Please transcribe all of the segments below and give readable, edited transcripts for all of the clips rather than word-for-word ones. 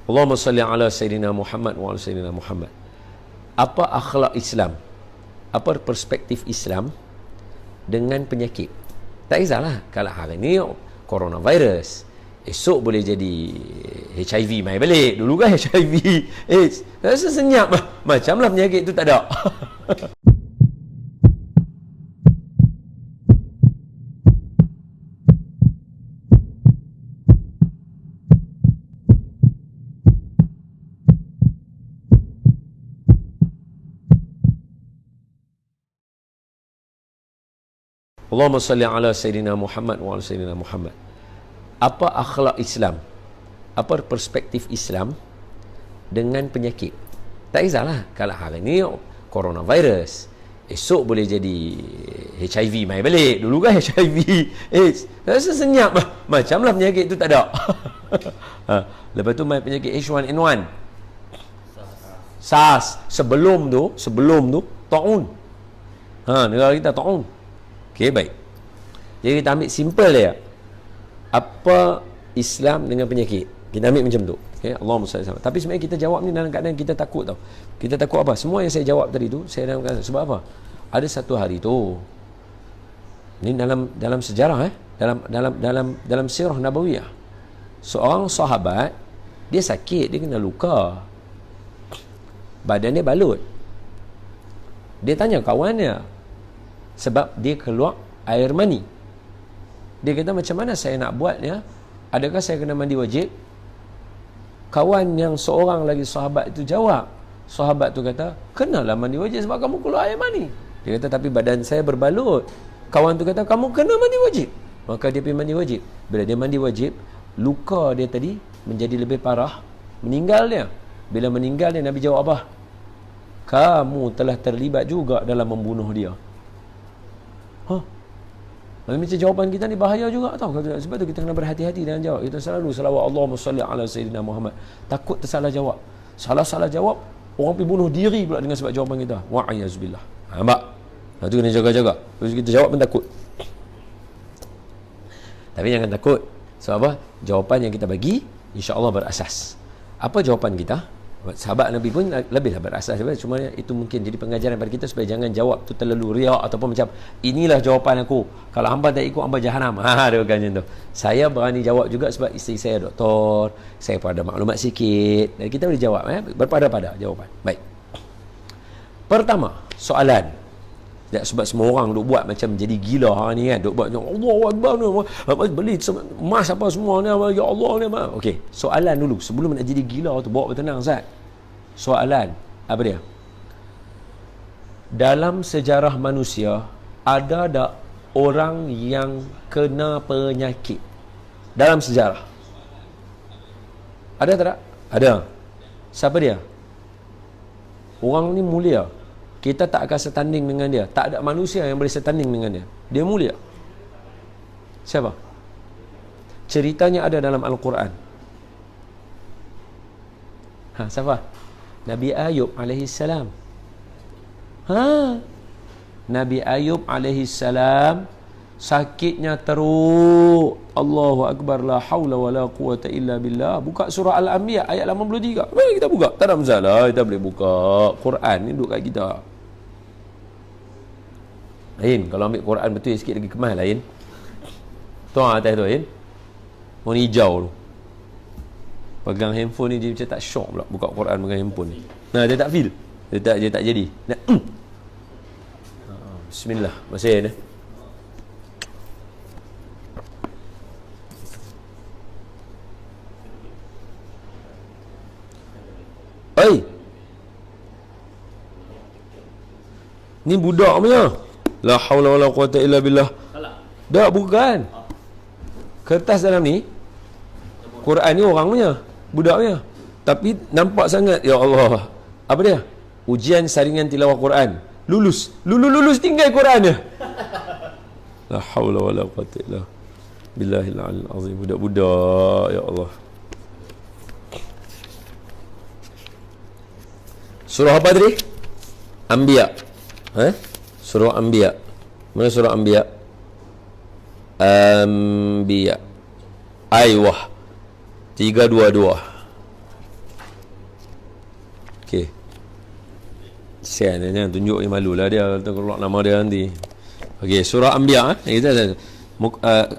Allahumma salli ala Sayyidina Muhammad wa ala Sayyidina Muhammad. Apa akhlak Islam? Apa perspektif Islam dengan penyakit? Tak kisahlah, kalau hari ni coronavirus, esok boleh jadi HIV mai balik. Dulu kan HIV AIDS, rasa senyap macamlah penyakit tu tak ada. Allahumma salli ala Sayyidina Muhammad wa ala Sayyidina Muhammad. Apa akhlak Islam? Apa perspektif Islam dengan penyakit? Tak kisahlah, kalau hari ni coronavirus, esok boleh jadi HIV mai balik. Dulu kan HIV AIDS, rasa senyap macamlah penyakit tu tak ada. Lepas tu mai penyakit H1N1, SARS. Sebelum tu taun. Negara kita taun. Okey, baik. Jadi kita ambil simple dia. Apa Islam dengan penyakit? Kita ambil macam tu. Okey, Allahumma salli alaihi wasallam. Tapi sebenarnya kita jawab ni dalam keadaan kita takut tau. Kita takut apa? Semua yang saya jawab tadi tu, saya dalam keadaan sebab apa? Ada satu hari tu. Ni dalam sejarah dalam sirah nabawiyah. Seorang sahabat, dia sakit, dia kena luka. Badan dia balut. Dia tanya kawannya, sebab dia keluar air mani. Dia kata, macam mana saya nak buat ya? Adakah saya kena mandi wajib? Kawan yang seorang lagi sahabat itu jawab. Sahabat tu kata, kenalah mandi wajib sebab kamu keluar air mani. Dia kata, tapi badan saya berbalut. Kawan tu kata, kamu kena mandi wajib. Maka dia pergi mandi wajib. Bila dia mandi wajib, luka dia tadi menjadi lebih parah. Meninggal dia. Bila meninggal dia, Nabi jawab apa? Kamu telah terlibat juga dalam membunuh dia. Macam jawapan kita ni bahaya juga tau. Sebab tu kita kena berhati-hati dalam jawab. Kita selalu selawat Allahumma salli ala Sayyidina Muhammad. Takut tersalah jawab. Salah jawab, orang pergi bunuh diri pula dengan sebab jawapan kita. Wa'ayazubillah. Nampak? Tu kena jaga-jaga. Terus kita jawab pun takut. Tapi jangan takut. Sebab apa? Jawapan yang kita bagi, insya-Allah berasas. Apa jawapan kita? Sahabat Nabi pun lebihlah berasas. Cuma itu mungkin jadi pengajaran pada kita supaya jangan jawab tu terlalu riak ataupun macam inilah jawapan aku, kalau hamba tak ikut hamba jahanam. Dia bukan macam tu. Saya berani jawab juga sebab isteri saya doktor, saya pun ada maklumat sikit, dan kita boleh jawab berpada-pada jawapan. Baik. Pertama, soalan. Sebab semua orang duk buat macam jadi gila hari ni kan, duk buat Allahu Akbar ni, beli emas apa semua ni, ya Allah ni. Okey, soalan dulu sebelum nak jadi gila tu, bawa bertenang Ustaz. Soalan apa dia? Dalam sejarah manusia ada tak orang yang kena penyakit dalam sejarah? Ada tak? Ada. Siapa dia? Orang ni mulia. Kita tak akan setanding dengan dia. Tak ada manusia yang boleh setanding dengan dia. Dia mulia. Siapa? Ceritanya ada dalam Al-Quran. Siapa? Nabi Ayub alaihissalam. Nabi Ayub alaihissalam sakitnya teruk. Allahu Akbar, la hawla wa la quwata illa billah. Buka surah Al-Anbiya ayat 83. Mari kita buka. Tak ada masalah, kita boleh buka. Quran ni duduk kat kita. Lain kalau ambil Quran betul sikit lagi kemas lain. Tuan atas tu lain. Warna hijau tu. Pegang handphone ni dia macam tak syok pula buka Quran pegang handphone ni. Dia tak feel. Dia tak jadi. Bismillah. Masih ni. Oi. Ni budak punya. La haula wala quwata illa billah. Tak, bukan. Kertas dalam ni Quran ni orang punya, budak punya. Tapi nampak sangat, ya Allah. Apa dia? Ujian saringan tilawah Quran. Lulus tinggal Quran dia. La haula wala quwata illa billahil aliyil azim. Budak-budak, ya Allah. Surah apa tadi? Anbiya. Surah Anbiya. Mana surah Anbiya? Anbiya. Aywah. 322. Sian dia jangan tunjuk yang malu lah dia kalau keluar nama dia nanti. Okey, surah Anbiya kita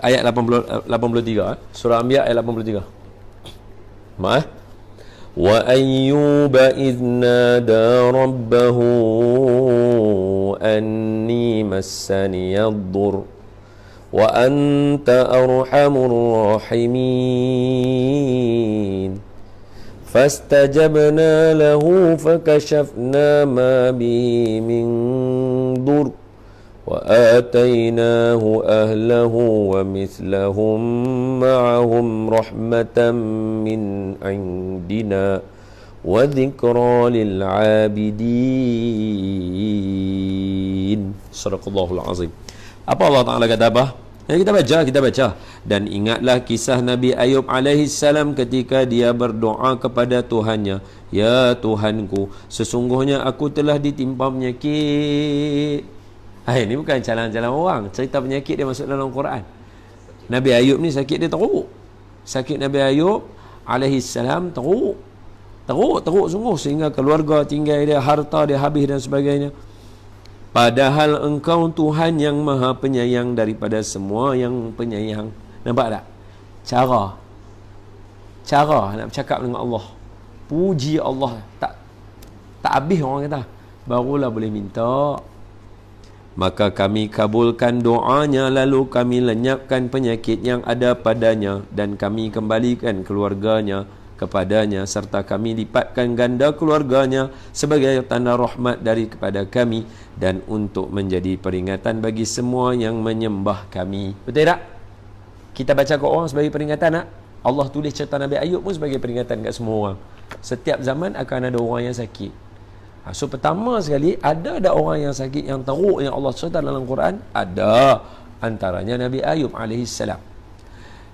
ayat 83 surah Anbiya ayat 83. Wa ayyuba idh nada rabbahu anni massani ad-dur wa anta arhamur rahimin fastajabna lahu fakashafna ma bihi min dur wa atainahu ahlahu wa mithlahum ma'ahum rahmatan min indina wa dhikra lil abidin. Sadaqallahul azim. Apa Allah Ta'ala kata apa? Kita baca. Dan ingatlah kisah Nabi Ayub alaihi salam ketika dia berdoa kepada Tuhannya, ya Tuhanku, sesungguhnya aku telah ditimpa penyakit. Ini bukan jalan-jalan orang, cerita penyakit dia masuk dalam Quran. Nabi Ayub ni sakit dia teruk. Sakit Nabi Ayub alaihi salam teruk sungguh, sehingga keluarga tinggal dia, harta dia habis dan sebagainya. Padahal engkau Tuhan yang maha penyayang daripada semua yang penyayang. Nampak tak? Cara nak bercakap dengan Allah. Puji Allah. Tak habis orang kata. Barulah boleh minta. Maka kami kabulkan doanya, lalu kami lenyapkan penyakit yang ada padanya, dan kami kembalikan keluarganya kepadanya, serta kami lipatkan ganda keluarganya sebagai tanda rahmat daripada kami dan untuk menjadi peringatan bagi semua yang menyembah kami. Betul tak? Kita baca ke orang sebagai peringatan tak? Allah tulis cerita Nabi Ayub pun sebagai peringatan kat semua orang. Setiap zaman akan ada orang yang sakit. So pertama sekali, ada orang yang sakit yang teruk yang Allah cerita dalam Quran? Ada. Antaranya Nabi Ayub alaihissalam.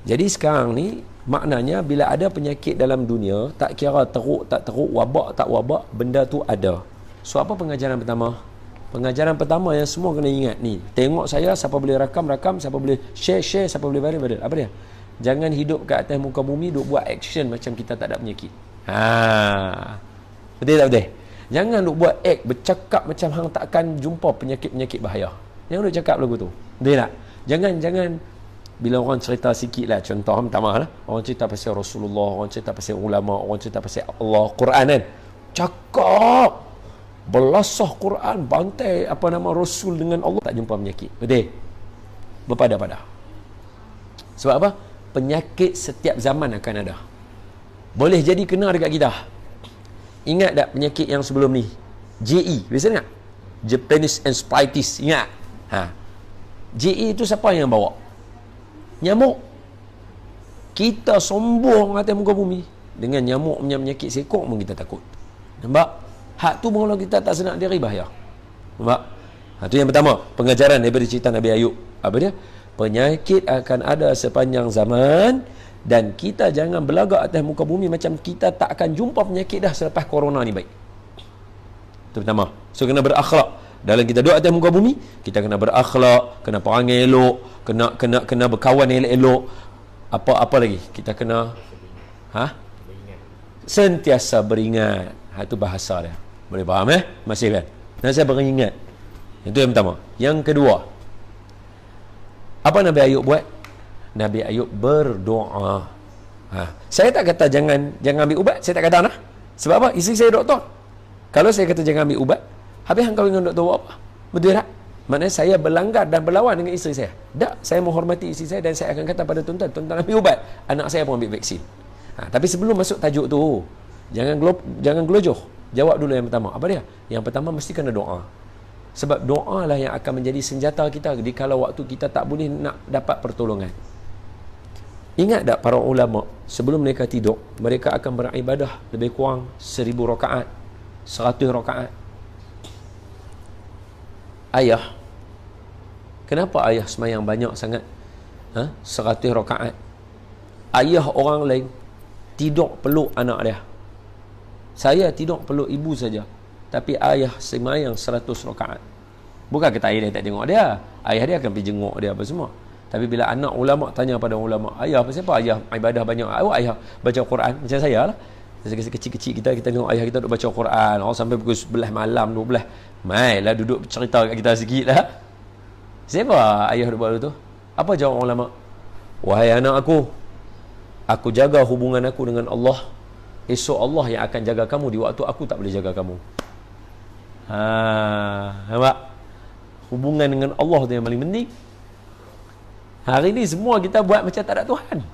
Jadi sekarang ni maknanya bila ada penyakit dalam dunia, tak kira teruk tak teruk, wabak tak wabak, benda tu ada. So apa pengajaran pertama? Pengajaran pertama yang semua kena ingat ni. Tengok saya, siapa boleh rakam, siapa boleh share, siapa boleh viral. Apa dia? Jangan hidup kat atas muka bumi duk buat action macam kita tak ada penyakit. Betul tak betul? Jangan duk buat act, bercakap macam hang takkan jumpa penyakit-penyakit bahaya. Jangan duk cakap lagu tu. Betul tak? Jangan bila orang cerita sikit lah, contoh pertama lah, orang cerita pasal Rasulullah, orang cerita pasal ulama, orang cerita pasal Allah, Quran kan, cakap belasah Quran, bantai apa nama Rasul dengan Allah, tak jumpa penyakit. Betul? Berpada-pada. Sebab apa? Penyakit setiap zaman akan ada. Boleh jadi kena dekat kita. Ingat tak penyakit yang sebelum ni? JE, biasa tak? Japanese encephalitis, ingat? JE itu siapa yang bawa? Nyamuk. Kita sombong atas muka bumi dengan nyamuk punya penyakit sekok pun kita takut. Nampak? Hak tu pun kalau kita tak senak diri bahaya. Nampak? Itu yang pertama, pengajaran daripada cerita Nabi Ayub. Apa dia? Penyakit akan ada sepanjang zaman dan kita jangan berlagak atas muka bumi macam kita tak akan jumpa penyakit dah selepas corona ni baik. Itu pertama. So kena berakhlak. Dalam kita duduk atas muka bumi, kita kena berakhlak, kena perangai elok, kena berkawan elok. Apa lagi? Kita kena sentiasa beringat. Itu bahasa dia. Boleh faham Masih kan? Sentiasa beringat. Itu yang pertama. Yang kedua, apa Nabi Ayub buat? Nabi Ayub berdoa. Saya tak kata jangan ambil ubat. Saya tak kata Sebab apa? Isteri saya doktor. Kalau saya kata jangan ambil ubat, habis hang kahwin dengan doktor apa? Betul tak? Maknanya saya berlanggar dan berlawan dengan isteri saya. Tak, saya menghormati isteri saya dan saya akan kata pada tuan-tuan ambil ubat. Anak saya pun ambil vaksin. Tapi sebelum masuk tajuk tu, jangan gelojoh. Jawab dulu yang pertama. Apa dia? Yang pertama mesti kena doa. Sebab doa lah yang akan menjadi senjata kita di kala waktu kita tak boleh nak dapat pertolongan. Ingat tak para ulama, sebelum mereka tidur, mereka akan beribadah lebih kurang 1000 rakaat, 100 rakaat. Ayah, kenapa ayah semayang banyak sangat? 100 rakaat. Ayah orang lain tidur peluk anak dia. Saya tidur peluk ibu saja. Tapi ayah semayang 100 rakaat. Bukan kata ayah dia tak tengok dia. Ayah dia akan pergi jenguk dia apa semua. Tapi bila anak ulama tanya pada ulama, ayah apa siapa ayah ibadah banyak? Ayah baca Quran macam saya lah. Masa kecil-kecil kita tengok ayah kita duk baca Quran, sampai pukul 11 malam, 12. Mailah duduk cerita kat kita sikit lah. Siapa ayah duk buat tu? Apa jawab orang ulama? Wahai anak aku jaga hubungan aku dengan Allah. Esok Allah yang akan jaga kamu di waktu aku tak boleh jaga kamu. Nampak? Hubungan dengan Allah tu yang paling penting. Hari ni semua kita buat macam tak ada Tuhan.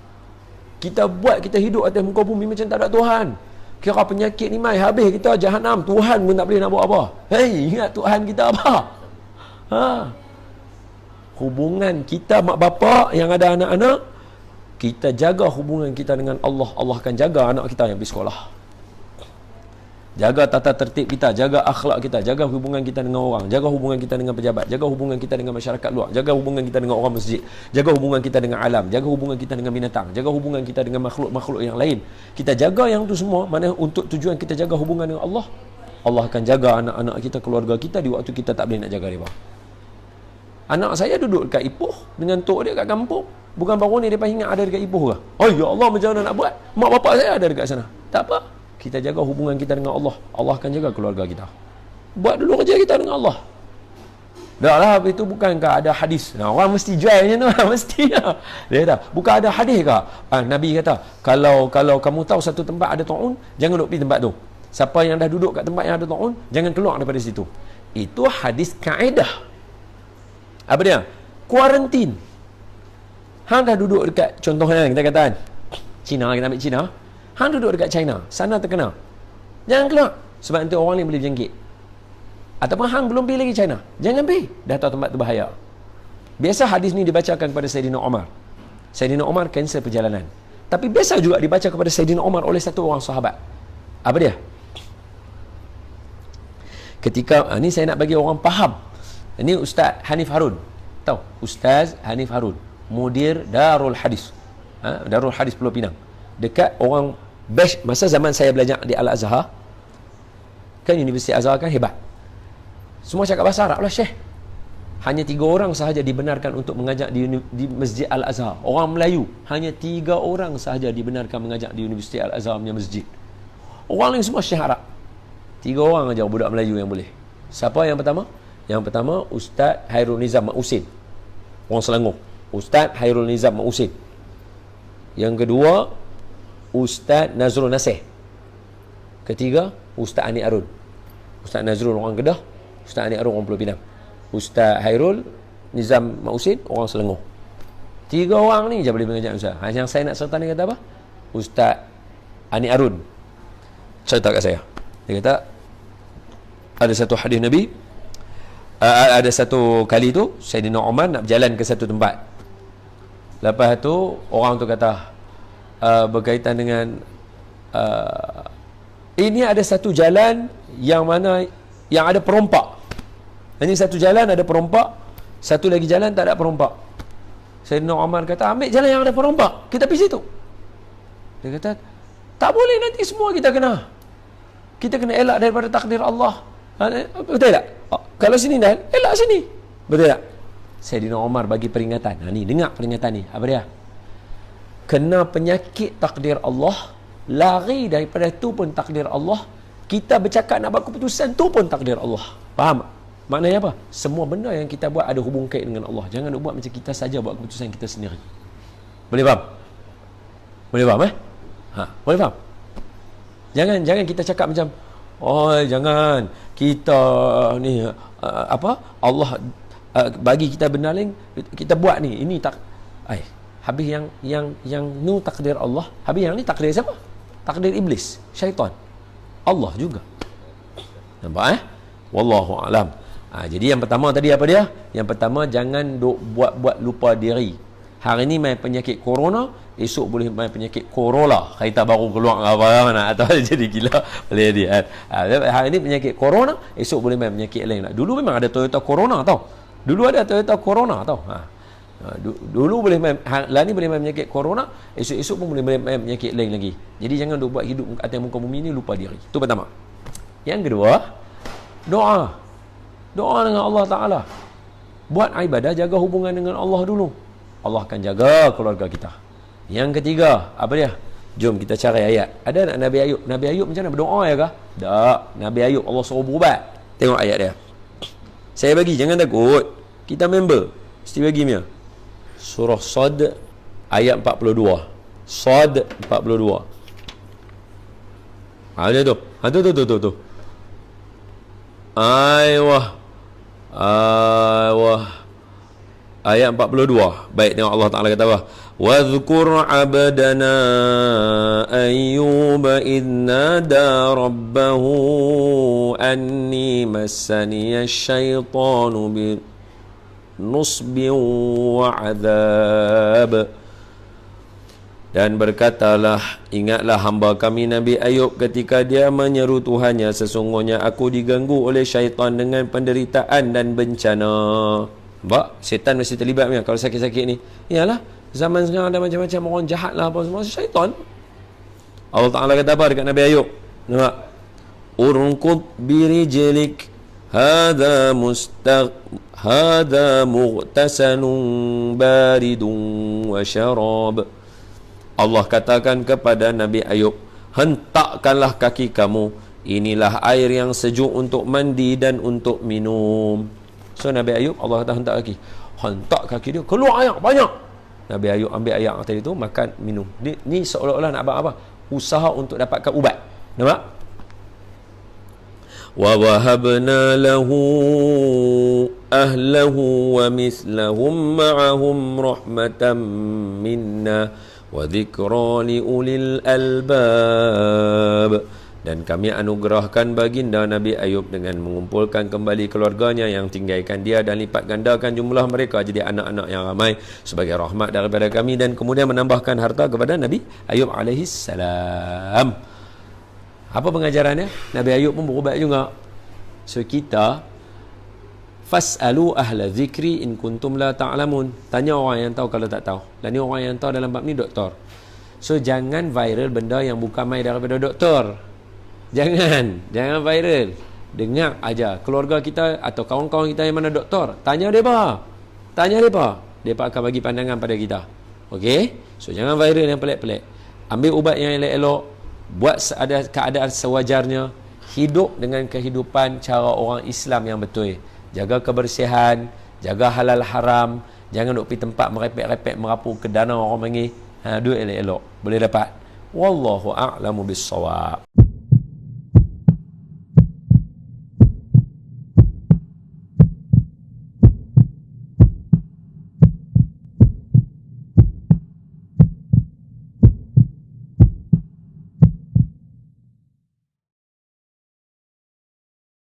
Kita hidup atas muka bumi macam tak ada Tuhan. Kira penyakit ni mai habis kita jahanam, Tuhan pun tak boleh nak buat apa. Hei, ingat Tuhan kita apa? Hubungan kita mak bapak yang ada anak-anak, kita jaga hubungan kita dengan Allah. Allah akan jaga anak kita yang pergi sekolah. Jaga tata tertib kita, jaga akhlak kita, jaga hubungan kita dengan orang, jaga hubungan kita dengan pejabat, jaga hubungan kita dengan masyarakat luar, jaga hubungan kita dengan orang masjid, jaga hubungan kita dengan alam, jaga hubungan kita dengan binatang, jaga hubungan kita dengan makhluk-makhluk yang lain. Kita jaga yang tu semua, mana untuk tujuan kita jaga hubungan dengan Allah. Allah akan jaga anak-anak kita, keluarga kita di waktu kita tak boleh nak jaga mereka. Anak saya duduk dekat Ipoh dengan tok dia kat kampung. Bukan baru ni dia ingat ada dekat Ipoh ke? Oh ya Allah, macam mana nak buat? Mak bapak saya ada dekat sana. Tak apa. Kita jaga hubungan kita dengan Allah. Allah akan jaga keluarga kita. Buat dulu kerja kita dengan Allah. Dah lah, itu bukankah ada hadis? Nah, orang mesti jual macam tu. Mesti lah. Dia kata, bukan ada hadis ke? Nabi kata, kalau kamu tahu satu tempat ada ta'un, jangan duduk pergi tempat tu. Siapa yang dah duduk kat tempat yang ada ta'un, jangan keluar daripada situ. Itu hadis kaedah. Apa dia? Kuarantin. Hang dah duduk dekat, contohnya kita katakan China, kita ambil China. Hang duduk dekat China, sana terkena, jangan keluar, sebab nanti orang lain boleh berjangkit. Ataupun hang belum pergi lagi China, jangan pergi, dah tahu tempat tu bahaya. Biasa hadis ni dibacakan kepada Sayyidina Umar. Sayyidina Umar cancel perjalanan. Tapi biasa juga dibaca kepada Sayyidina Umar oleh satu orang sahabat. Apa dia? Ketika ni saya nak bagi orang faham. Ini Ustaz Hanif Harun. Tahu? Ustaz Hanif Harun, mudir Darul Hadis. Darul Hadis Pulau Pinang. Dekat orang best masa zaman saya belajar di Al-Azhar. Kan Universiti Azhar kan hebat. Semua cakap bahasa Arab lah, Syekh. Hanya 3 orang sahaja dibenarkan untuk mengajar di Masjid Al-Azhar. Orang Melayu, hanya 3 orang sahaja dibenarkan mengajar di Universiti Al-Azhar punya masjid. Orang lain semua Syekh Arab. 3 orang aja budak Melayu yang boleh. Siapa yang pertama? Yang pertama Ustaz Hairul Nizam Mak Usin, orang Selangor. Ustaz Hairul Nizam Mak Usin. Yang kedua Ustaz Nazrul Nasih. Ketiga Ustaz Ani Arun. Ustaz Nazrul orang Kedah, Ustaz Ani Arun orang Pulau Pinang. Ustaz Hairul Nizam Mak Usin orang Selangor. 3 orang ni je boleh mengajar Ustaz. Yang saya nak serta ni kata apa? Ustaz Ani Arun cerita kat saya. Dia kata ada satu hadis Nabi, ada satu kali tu Sayyidina Umar nak berjalan ke satu tempat. Lepas tu orang tu kata berkaitan dengan ini ada satu jalan yang mana yang ada perompak. Ini satu jalan ada perompak, satu lagi jalan tak ada perompak. Sayyidina Umar kata, ambil jalan yang ada perompak, kita pergi situ. Dia kata, tak boleh, nanti semua kita kena elak daripada takdir Allah. Betul tak? Kalau sini dah elak sini, betul tak? Sayyidina Umar bagi peringatan. Ni dengar peringatan ni. Apa dia? Kena penyakit takdir Allah, lari daripada tu pun takdir Allah, kita bercakap nak buat keputusan tu pun takdir Allah. Faham? Maknanya apa? Semua benda yang kita buat ada hubung kait dengan Allah. Jangan nak buat macam kita saja buat keputusan kita sendiri. Boleh faham? Boleh faham boleh faham? Jangan kita cakap macam, oh jangan kita ni Allah bagi kita benda lain kita buat ni, ini tak habis yang nu takdir Allah, habis yang ni takdir siapa? Takdir iblis, syaitan, Allah juga. Nampak wallahu alam. Jadi yang pertama tadi apa dia? Yang pertama, jangan buat lupa diri. Hari ni main penyakit corona, esok boleh main penyakit Corolla, kereta baru keluar apa nak atau jadi gila boleh dia. Hari ni penyakit corona, esok boleh main penyakit lain. Dulu memang ada Toyota Corona tau. Dulu ada Toyota Corona tau. Dulu boleh main, lah ni boleh main penyakit corona, esok pun boleh main penyakit lain lagi. Jadi jangan buat hidup atas muka bumi ni lupa diri. Itu pertama. Yang kedua, doa dengan Allah Ta'ala. Buat ibadah, jaga hubungan dengan Allah dulu, Allah akan jaga keluarga kita. Yang ketiga, apa dia? Jom kita cari ayat. Ada nak Nabi Ayub? Nabi Ayub macam mana? Berdoa ya kah? Tak. Nabi Ayub Allah suruh berubat. Tengok ayat dia. Saya bagi, jangan takut. Kita member. Mesti bagi punya. Surah Sad ayat 42. Sad 42. Ada tu. Tu. Ayah. Ayat 42. Baik, tengok Allah Ta'ala kata apa? وَاذْكُرْ عَبْدَنَا أَيُّوبَ إِذْ نَادَى رَبَّهُ أَنِّي مَسَّنِيَ الشَّيْطَانُ بِنُصْبٍ وَعَذَابٍ. Dan berkatalah, ingatlah hamba kami Nabi Ayub ketika dia menyeru Tuhannya, sesungguhnya aku diganggu oleh syaitan dengan penderitaan dan bencana. Nampak? Syaitan mesti terlibat ni. Kalau sakit-sakit ni, iyalah, zaman sekarang ada macam-macam orang jahat lah apa semua, syaitan. Allah Ta'ala kata apa dekat Nabi Ayub? Nampak? Urqud birijlik hadha mughtasalun baridun wa syarab. Allah katakan kepada Nabi Ayub, hentakkanlah kaki kamu, inilah air yang sejuk untuk mandi dan untuk minum. So Nabi Ayub, Allah kata hentak kaki. Hentak kaki dia, keluar air banyak. Nabi Ayub ambil air tadi tu, makan, minum. Ni seolah-olah nak apa? Usaha untuk dapatkan ubat. Nampak? Wa wahabna lahu ahlahu wa mislahum ma'ahum rahmatan minna wa dhikra li ulil albab. Dan kami anugerahkan baginda Nabi Ayub dengan mengumpulkan kembali keluarganya yang tinggalkan dia dan lipat gandakan jumlah mereka jadi anak-anak yang ramai sebagai rahmat daripada kami, dan kemudian menambahkan harta kepada Nabi Ayub alaihi salam. Apa pengajarannya? Nabi Ayub pun berubat juga. So kita fas'alu ahla zikri in kuntum la ta'lamun. Tanya orang yang tahu kalau tak tahu. Dan ni orang yang tahu dalam bab ni doktor. So jangan viral benda yang bukan mai daripada doktor. Jangan viral. Dengar aja keluarga kita atau kawan-kawan kita yang mana doktor, tanya mereka. Mereka akan bagi pandangan pada kita. Okey? So jangan viral yang pelik-pelik. Ambil ubat yang elok-elok, buat ada keadaan sewajarnya, hidup dengan kehidupan cara orang Islam yang betul. Jaga kebersihan, jaga halal haram, jangan duk pergi tempat merepek-repek merapu ke danau orang panggil. Duit elok-elok boleh dapat. Wallahu a'lamu bis-shawab.